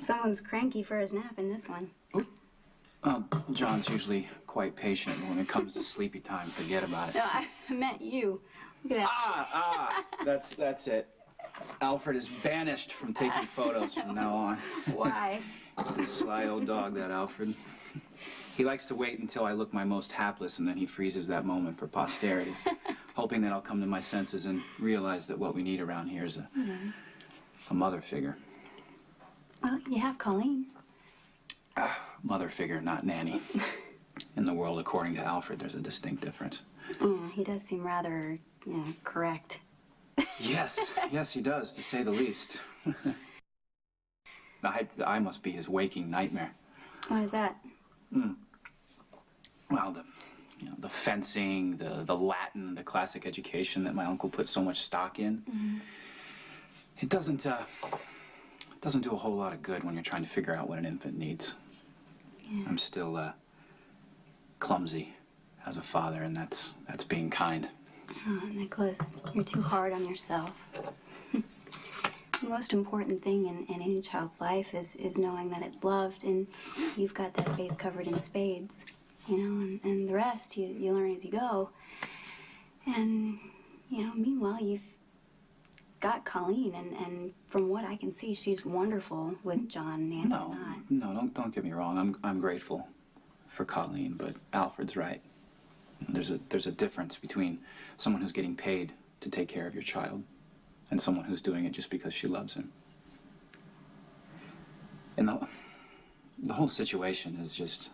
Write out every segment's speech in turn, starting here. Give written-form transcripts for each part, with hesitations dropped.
Someone's cranky for his nap in this one. John's usually quite patient. When it comes to sleepy time, forget about it. No, I meant you. Look at that. That's it. Alfred is banished from taking photos from now on. Why? He's a sly old dog, that Alfred. He likes to wait until I look my most hapless, and then he freezes that moment for posterity, hoping that I'll come to my senses and realize that what we need around here is a mother figure. Well, you have Colleen. Mother figure, not nanny. In the world, according to Alfred, there's a distinct difference. He does seem rather, correct. Yes, he does, to say the least. I must be his waking nightmare. Why is that? Well, the fencing, the Latin, the classic education that my uncle put so much stock in. It doesn't do a whole lot of good when you're trying to figure out what an infant needs. Yeah. I'm still clumsy as a father, and that's being kind. Oh, Nicholas, you're too hard on yourself. The most important thing in any child's life is knowing that it's loved, and you've got that face covered in spades, and the rest you learn as you go. And, meanwhile, you've got Colleen, and from what I can see, she's wonderful with John and not. No, don't get me wrong. I'm grateful for Colleen, but Alfred's right. There's a difference between someone who's getting paid to take care of your child and someone who's doing it just because she loves him. And the whole situation is just,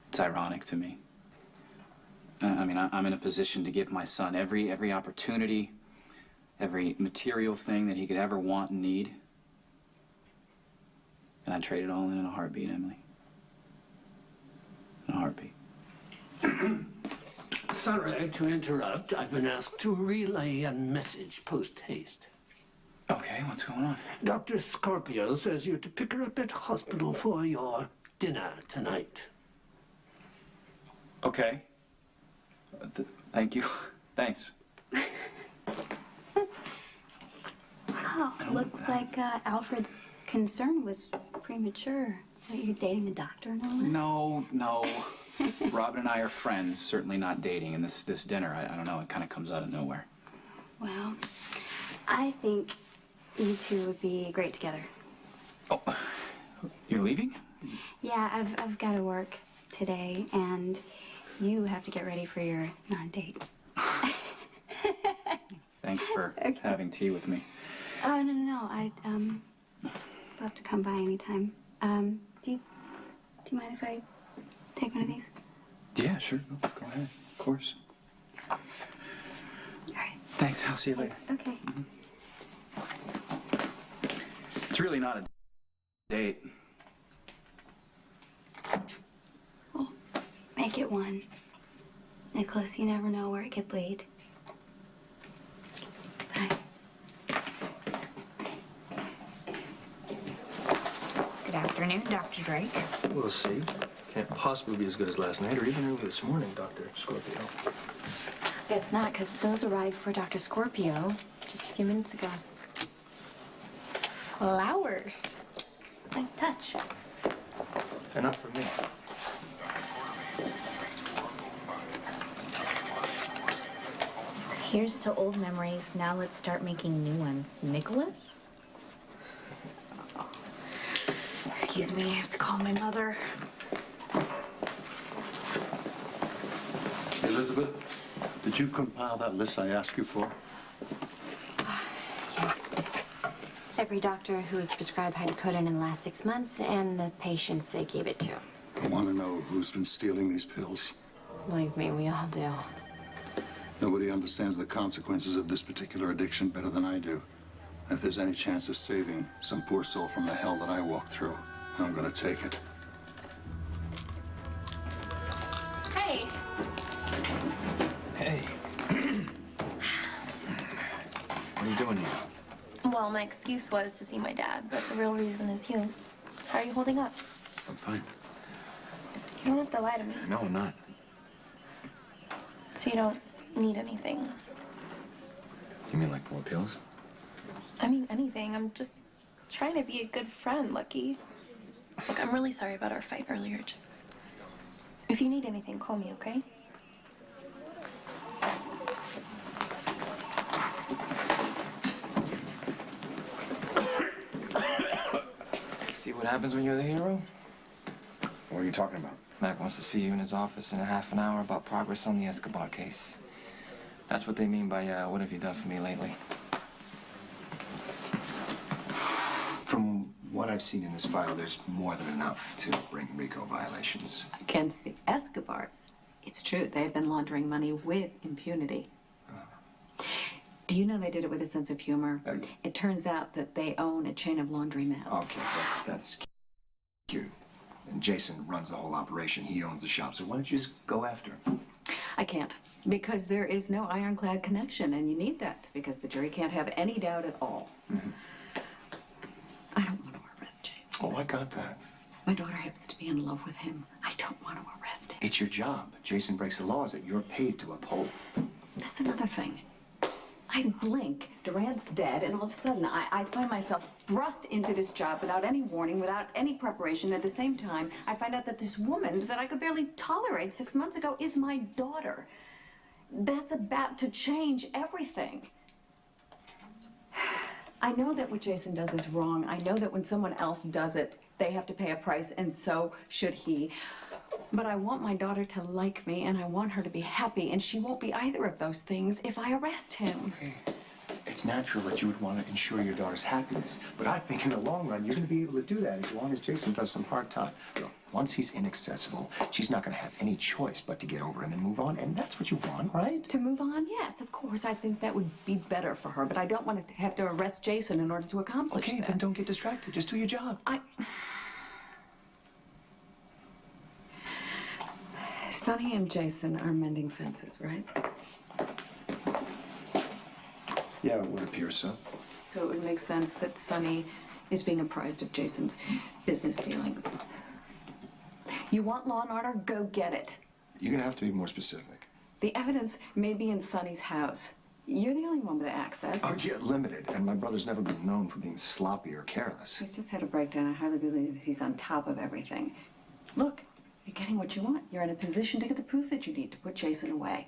it's ironic to me. I mean, I'm in a position to give my son every opportunity, every material thing that he could ever want and need. And I'd trade it all in a heartbeat, Emily. In a heartbeat. Sorry to interrupt. I've been asked to relay a message post-haste. Okay, what's going on? Dr. Scorpio says you're to pick her up at hospital for your dinner tonight. Okay. Thank you. Thanks. Wow, looks like Alfred's concern was premature. You're dating the doctor and all that? No. Robin and I are friends, certainly not dating. And this dinner, I don't know, it kind of comes out of nowhere. Well, I think you two would be great together. Oh, you're leaving? Yeah, I've got to work today, and you have to get ready for your non-date. Thanks for having tea with me. Oh, no. I'd love to come by anytime. Do you mind if I take one of these? Yeah, sure. Go ahead. Of course. All right. Thanks. I'll see you later. Okay. It's really not a date. Well, make it one. Nicholas, you never know where it could lead. Bye. Good afternoon, Dr. Drake. We'll see. Can't possibly be as good as last night or even early this morning, Dr. Scorpio. Guess not, because those arrived for Dr. Scorpio just a few minutes ago. Flowers. Nice touch. They're not for me. Here's to old memories. Now let's start making new ones. Nicholas? Excuse me, I have to call my mother. Elizabeth, did you compile that list I asked you for? Yes. Every doctor who has prescribed hydrocodone in the last 6 months and the patients they gave it to. I want to know who's been stealing these pills. Believe me, we all do. Nobody understands the consequences of this particular addiction better than I do. If there's any chance of saving some poor soul from the hell that I walked through, I'm gonna take it. Hey. Hey. What are you doing here? Well, my excuse was to see my dad, but the real reason is you. How are you holding up? I'm fine. You don't have to lie to me. No, I'm not. So you don't need anything? You mean like more pills? I mean anything. I'm just Trying to be a good friend, Lucky. Look, I'm really sorry about our fight earlier. Just, if you need anything, call me, okay? See what happens when you're the hero? What are you talking about? Mac wants to see you in his office in a half an hour about progress on the Escobar case. That's what they mean by, what have you done for me lately? From what I've seen in this file, there's more than enough to bring RICO violations. Against the Escobars. It's true, they've been laundering money with impunity. Do you know they did it with a sense of humor? It turns out that they own a chain of laundromats. Okay, that's cute. And Jason runs the whole operation. He owns the shop, so why don't you just go after him? I can't, because there is no ironclad connection, and you need that, because the jury can't have any doubt at all. I don't want to arrest Jason. Oh, I got that. My daughter happens to be in love with him. I don't want to arrest him. It's your job. Jason breaks the laws that you're paid to uphold. That's another thing. I blink, Durant's dead, and all of a sudden I find myself thrust into this job without any warning, without any preparation. At the same time, I find out that this woman that I could barely tolerate 6 months ago is my daughter. That's about to change everything. I know that what Jason does is wrong. I know that when someone else does it, they have to pay a price, and so should he. But I want my daughter to like me, and I want her to be happy, and she won't be either of those things if I arrest him. Okay. It's natural that you would want to ensure your daughter's happiness, but I think in the long run, you're going to be able to do that as long as Jason does some hard time. Look, once he's inaccessible, she's not going to have any choice but to get over him and move on, and that's what you want, right? To move on? Yes, of course. I think that would be better for her, but I don't want to have to arrest Jason in order to accomplish Okay, that. then don't get distracted. Just do your job. Sonny and Jason are mending fences, right? Yeah, it would appear so. So it would make sense that Sonny is being apprised of Jason's business dealings. You want law and order? Go get it. You're going to have to be more specific. The evidence may be in Sonny's house. You're the only one with access. Oh, yeah, limited. And my brother's never been known for being sloppy or careless. He's just had a breakdown. I highly believe that he's on top of everything. Look, you're getting what you want. You're in a position to get the proof that you need to put Jason away.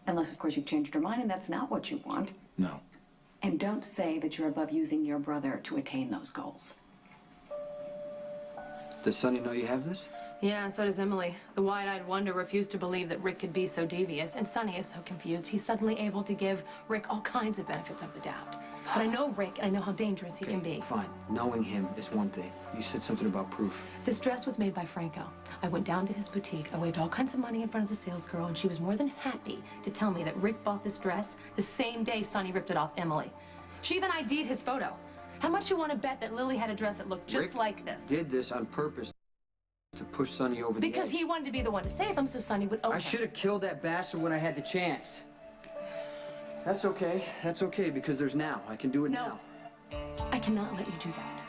Unless, of course, you've changed your mind and that's not what you want. No. And don't say that you're above using your brother to attain those goals. Does Sonny know you have this? Yeah, and so does Emily. The wide-eyed wonder refused to believe that Rick could be so devious, and Sonny is so confused. He's suddenly able to give Rick all kinds of benefits of the doubt. But I know Rick, and I know how dangerous he can be. Fine. Knowing him is one thing. You said something about proof. This dress was made by Franco. I went down to his boutique. I waved all kinds of money in front of the sales girl, and she was more than happy to tell me that Rick bought this dress the same day Sonny ripped it off Emily. She even ID'd his photo. How much you want to bet that Lily had a dress that looked just Rick like this? Did this on purpose to push Sonny over the edge. Because he wanted to be the one to save him, so Sonny would owe him. I should have killed that bastard when I had the chance. That's okay. That's okay, because there's now. I can do it now. I cannot let you do that.